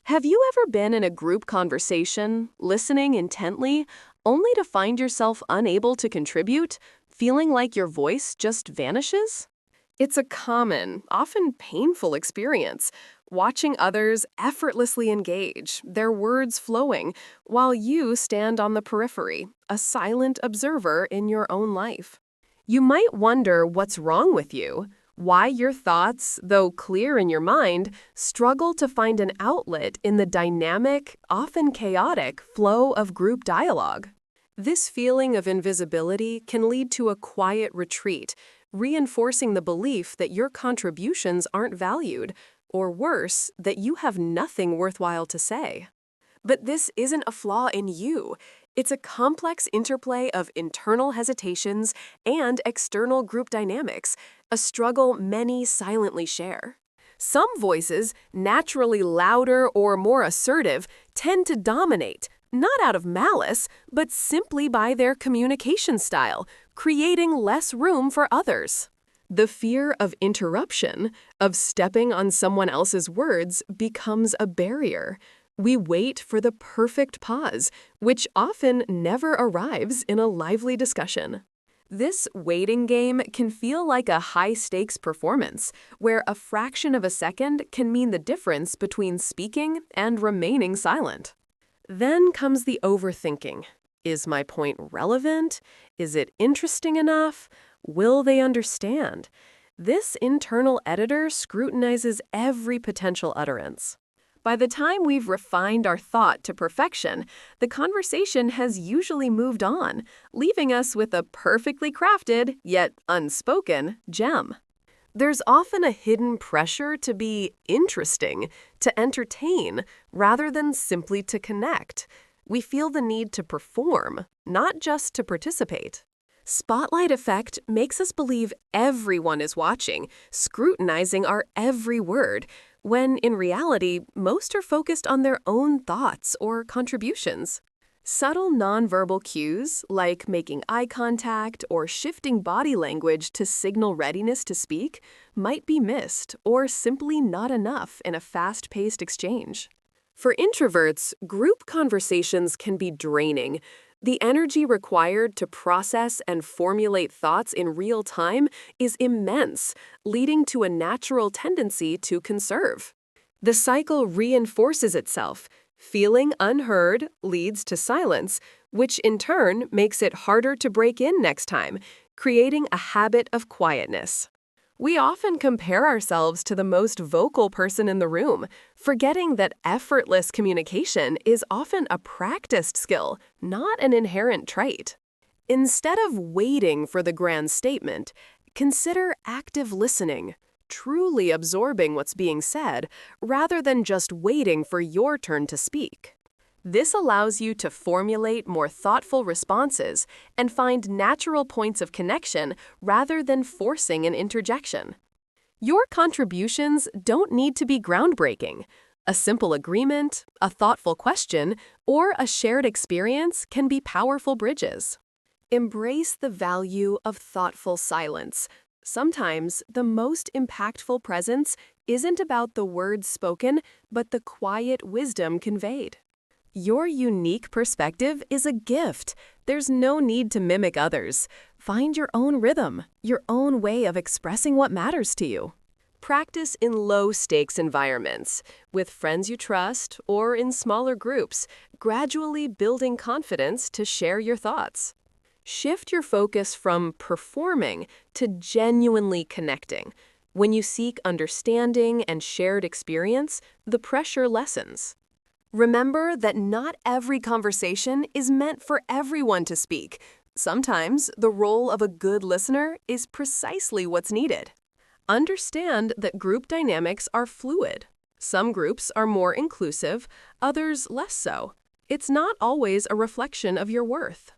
Have you ever been in a group conversation, listening intently, only to find yourself unable to contribute, feeling like your voice just vanishes? It's a common, often painful experience, watching others effortlessly engage, their words flowing, while you stand on the periphery, a silent observer in your own life. You might wonder what's wrong with you, why your thoughts, though clear in your mind, struggle to find an outlet in the dynamic, often chaotic, flow of group dialogue. This feeling of invisibility can lead to a quiet retreat, reinforcing the belief that your contributions aren't valued, or worse, that you have nothing worthwhile to say. But this isn't a flaw in you. It's a complex interplay of internal hesitations and external group dynamics, a struggle many silently share. Some voices, naturally louder or more assertive, tend to dominate, not out of malice, but simply by their communication style, creating less room for others. The fear of interruption, of stepping on someone else's words, becomes a barrier. We wait for the perfect pause, which often never arrives in a lively discussion. This waiting game can feel like a high-stakes performance, where a fraction of a second can mean the difference between speaking and remaining silent. Then comes the overthinking. Is my point relevant? Is it interesting enough? Will they understand? This internal editor scrutinizes every potential utterance. By the time we've refined our thought to perfection, the conversation has usually moved on, leaving us with a perfectly crafted, yet unspoken, gem. There's often a hidden pressure to be interesting, to entertain, rather than simply to connect. We feel the need to perform, not just to participate. Spotlight effect makes us believe everyone is watching, scrutinizing our every word, when in reality, most are focused on their own thoughts or contributions. Subtle nonverbal cues, like making eye contact or shifting body language to signal readiness to speak, might be missed or simply not enough in a fast-paced exchange. For introverts, group conversations can be draining. The energy required to process and formulate thoughts in real time is immense, leading to a natural tendency to conserve. The cycle reinforces itself. Feeling unheard leads to silence, which in turn makes it harder to break in next time, creating a habit of quietness. We often compare ourselves to the most vocal person in the room, forgetting that effortless communication is often a practiced skill, not an inherent trait. Instead of waiting for the grand statement, consider active listening, truly absorbing what's being said, rather than just waiting for your turn to speak. This allows you to formulate more thoughtful responses and find natural points of connection rather than forcing an interjection. Your contributions don't need to be groundbreaking. A simple agreement, a thoughtful question, or a shared experience can be powerful bridges. Embrace the value of thoughtful silence. Sometimes the most impactful presence isn't about the words spoken, but the quiet wisdom conveyed. Your unique perspective is a gift. There's no need to mimic others. Find your own rhythm, your own way of expressing what matters to you. Practice in low-stakes environments, with friends you trust, or in smaller groups, gradually building confidence to share your thoughts. Shift your focus from performing to genuinely connecting. When you seek understanding and shared experience, the pressure lessens. Remember that not every conversation is meant for everyone to speak. Sometimes the role of a good listener is precisely what's needed. Understand that group dynamics are fluid. Some groups are more inclusive, others less so. It's not always a reflection of your worth.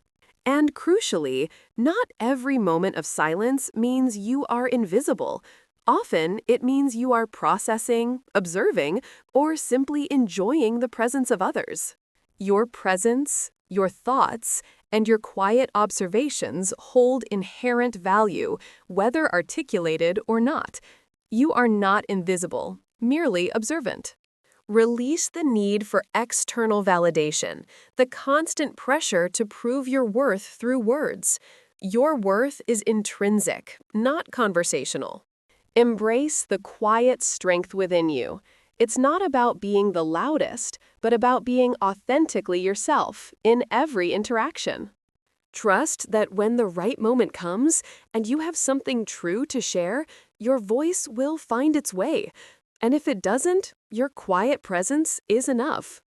And crucially, not every moment of silence means you are invisible. Often, it means you are processing, observing, or simply enjoying the presence of others. Your presence, your thoughts, and your quiet observations hold inherent value, whether articulated or not. You are not invisible, merely observant. Release the need for external validation, the constant pressure to prove your worth through words. Your worth is intrinsic, not conversational. Embrace the quiet strength within you. It's not about being the loudest, but about being authentically yourself in every interaction. Trust that when the right moment comes and you have something true to share, your voice will find its way. And if it doesn't, your quiet presence is enough.